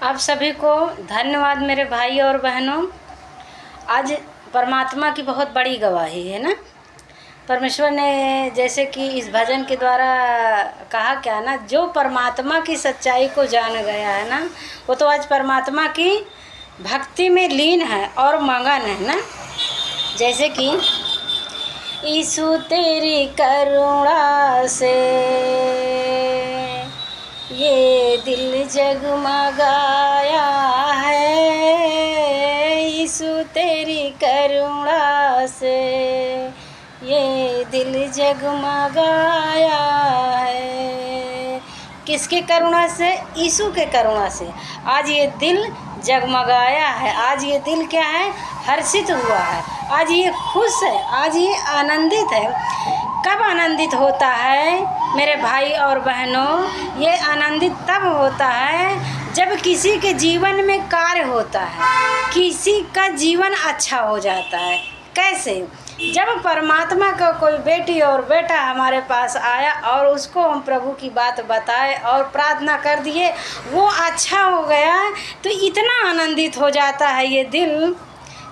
आप सभी को धन्यवाद मेरे भाई और बहनों। आज परमात्मा की बहुत बड़ी गवाही है ना। परमेश्वर ने जैसे कि इस भजन के द्वारा कहा क्या ना, जो परमात्मा की सच्चाई को जान गया है ना, वो तो आज परमात्मा की भक्ति में लीन है और मगन है ना। जैसे कि यीशु तेरी करुणा से ये दिल जगमगाया है, यीशु तेरी करुणा से ये दिल जगमगाया है। किसके करुणा से? यीशु के करुणा से आज ये दिल जगमगाया है। आज ये दिल क्या है? हर्षित हुआ है। आज ये खुश है, आज ये आनंदित है। कब आनंदित होता है मेरे भाई और बहनों? ये आनंदित तब होता है जब किसी के जीवन में कार्य होता है, किसी का जीवन अच्छा हो जाता है। कैसे? जब परमात्मा का कोई बेटी और बेटा हमारे पास आया और उसको हम प्रभु की बात बताए और प्रार्थना कर दिए, वो अच्छा हो गया, तो इतना आनंदित हो जाता है ये दिल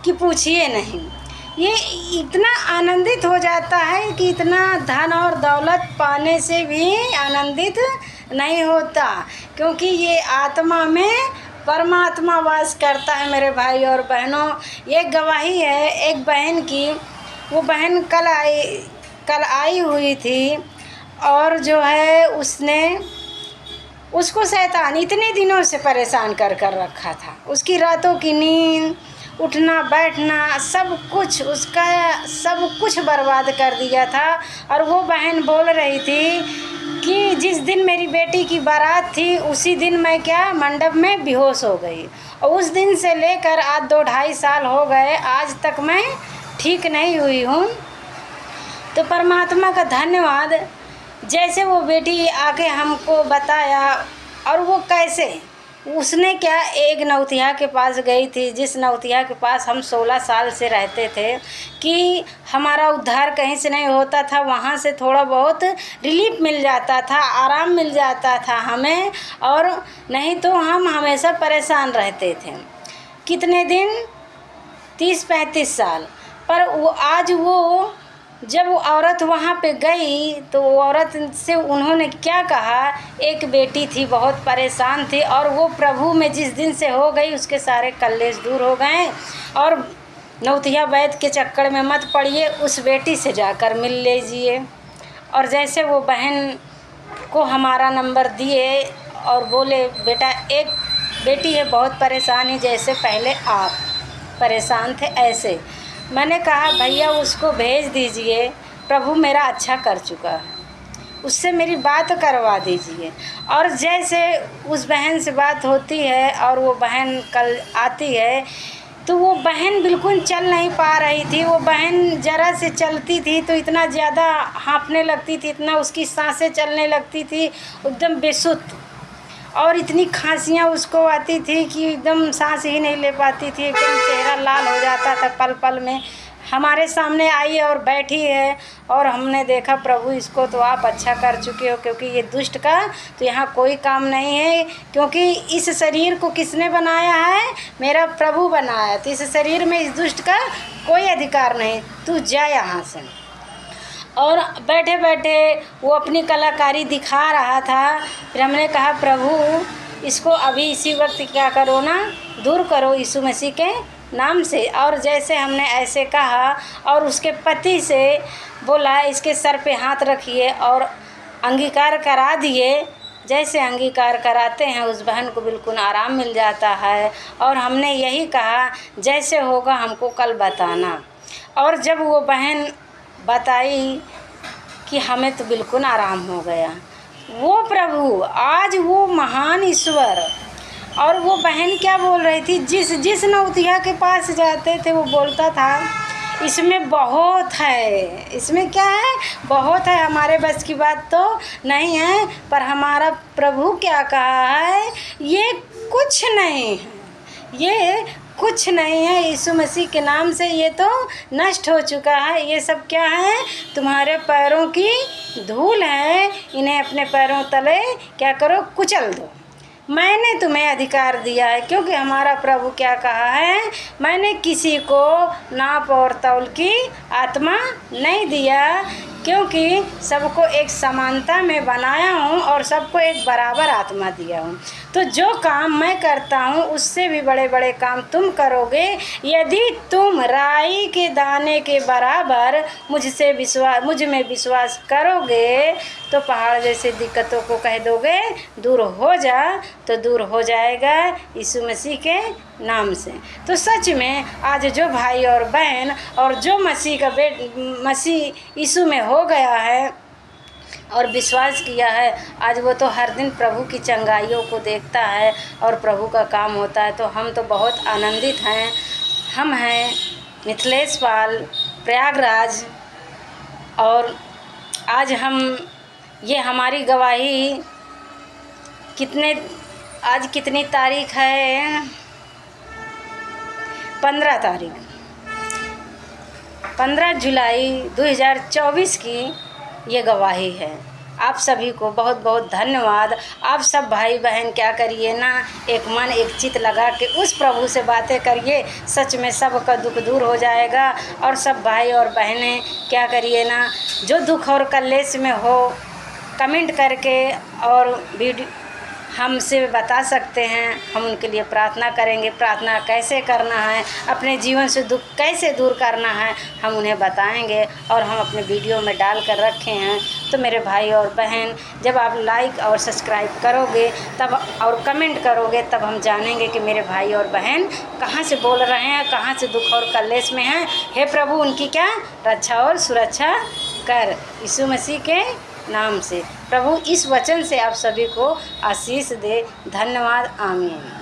कि पूछिए नहीं। ये इतना आनंदित हो जाता है कि इतना धन और दौलत पाने से भी आनंदित नहीं होता, क्योंकि ये आत्मा में परमात्मा वास करता है मेरे भाई और बहनों। ये गवाही है एक बहन की। वो बहन कल आई हुई थी और जो है उसको शैतान इतने दिनों से परेशान कर रखा था। उसकी रातों की नींद, उठना बैठना, सब कुछ बर्बाद कर दिया था। और वो बहन बोल रही थी कि जिस दिन मेरी बेटी की बारात थी उसी दिन मैं मंडप में बेहोश हो गई, और उस दिन से लेकर आज 2-2.5 साल हो गए, आज तक मैं ठीक नहीं हुई हूँ। तो परमात्मा का धन्यवाद। जैसे वो बेटी आके हमको बताया, और वो कैसे उसने एक नौतिया के पास गई थी, जिस नौतिया के पास हम 16 साल से रहते थे, कि हमारा उद्धार कहीं से नहीं होता था। वहाँ से थोड़ा बहुत रिलीफ मिल जाता था, आराम मिल जाता था हमें, और नहीं तो हम हमेशा परेशान रहते थे। कितने दिन? 30-35 साल। पर वो जब वो औरत वहाँ पे गई तो वो औरत से उन्होंने क्या कहा, एक बेटी थी बहुत परेशान थी, और वो प्रभु में जिस दिन से हो गई उसके सारे कलेश दूर हो गए। और नौतिया वैद्य के चक्कर में मत पड़िए, उस बेटी से जाकर मिल लीजिए। और जैसे वो बहन को हमारा नंबर दिए और बोले, बेटा एक बेटी है बहुत परेशान है, जैसे पहले आप परेशान थे ऐसे। मैंने कहा भैया उसको भेज दीजिए, प्रभु मेरा अच्छा कर चुका है, उससे मेरी बात करवा दीजिए। और जैसे उस बहन से बात होती है और वो बहन कल आती है, तो वो बहन बिल्कुल चल नहीं पा रही थी। वो बहन ज़रा से चलती थी तो इतना ज़्यादा हाँफने लगती थी, इतना उसकी सांसें चलने लगती थी एकदम बेसुध, और इतनी खांसियाँ उसको आती थी कि एकदम सांस ही नहीं ले पाती थी, एकदम चेहरा लाल हो जाता था पल पल में। हमारे सामने आई और बैठी है, और हमने देखा प्रभु इसको तो आप अच्छा कर चुके हो, क्योंकि ये दुष्ट का तो यहाँ कोई काम नहीं है, क्योंकि इस शरीर को किसने बनाया है? मेरा प्रभु बनाया। तो इस शरीर में इस दुष्ट का कोई अधिकार नहीं, तू जा यहाँ से। और बैठे बैठे वो अपनी कलाकारी दिखा रहा था। फिर हमने कहा प्रभु इसको अभी इसी वक्त क्या करो ना, दूर करो यीशु मसीह के नाम से। और जैसे हमने ऐसे कहा और उसके पति से बोला इसके सर पे हाथ रखिए और अंगीकार करा दिए। जैसे अंगीकार कराते हैं उस बहन को बिल्कुल आराम मिल जाता है। और हमने यही कहा जैसे होगा हमको कल बताना। और जब वो बहन बताई कि हमें तो बिल्कुल आराम हो गया। वो प्रभु आज वो महान ईश्वर। और वो बहन क्या बोल रही थी, जिस नौतिया के पास जाते थे वो बोलता था इसमें बहुत है, इसमें क्या है? बहुत है, हमारे बस की बात तो नहीं है। पर हमारा प्रभु क्या कहा है, ये कुछ नहीं है, ये कुछ नहीं है। यीशु मसीह के नाम से ये तो नष्ट हो चुका है। ये सब क्या है? तुम्हारे पैरों की धूल है। इन्हें अपने पैरों तले क्या करो? कुचल दो। मैंने तुम्हें अधिकार दिया है, क्योंकि हमारा प्रभु क्या कहा है, मैंने किसी को नाप और तौल की आत्मा नहीं दिया, क्योंकि सबको एक समानता में बनाया हूँ और सबको एक बराबर आत्मा दिया हूँ। तो जो काम मैं करता हूँ उससे भी बड़े बड़े काम तुम करोगे यदि तुम राई के दाने के बराबर मुझ में विश्वास करोगे। तो पहाड़ जैसे दिक्कतों को कह दोगे दूर हो जा, तो दूर हो जाएगा यीशु मसीह के नाम से। तो सच में आज जो भाई और बहन और जो मसीह यीशु में हो गया है और विश्वास किया है, आज वो तो हर दिन प्रभु की चंगाइयों को देखता है और प्रभु का काम होता है। तो हम तो बहुत आनंदित हैं। हम हैं मिथिलेश पाल, प्रयागराज, और आज ये हमारी गवाही आज कितनी तारीख है, 15 तारीख, 15 जुलाई 2024 की ये गवाही है। आप सभी को बहुत बहुत धन्यवाद। आप सब भाई बहन क्या करिए ना, एक मन एक चित लगा के उस प्रभु से बातें करिए, सच में सबका दुख दूर हो जाएगा। और सब भाई और बहनें क्या करिए ना, जो दुख और कलेश में हो कमेंट करके और वीडियो हमसे बता सकते हैं, हम उनके लिए प्रार्थना करेंगे। प्रार्थना कैसे करना है, अपने जीवन से दुख कैसे दूर करना है, हम उन्हें बताएंगे और हम अपने वीडियो में डाल कर रखे हैं। तो मेरे भाई और बहन, जब आप लाइक और सब्सक्राइब करोगे तब और कमेंट करोगे तब हम जानेंगे कि मेरे भाई और बहन कहाँ से बोल रहे हैं, कहाँ से दुख और कलेश में हैं। हे प्रभु उनकी क्या रक्षा और सुरक्षा कर, यीशु मसीह के नाम से। प्रभु इस वचन से आप सभी को आशीष दे। धन्यवाद। आमीन।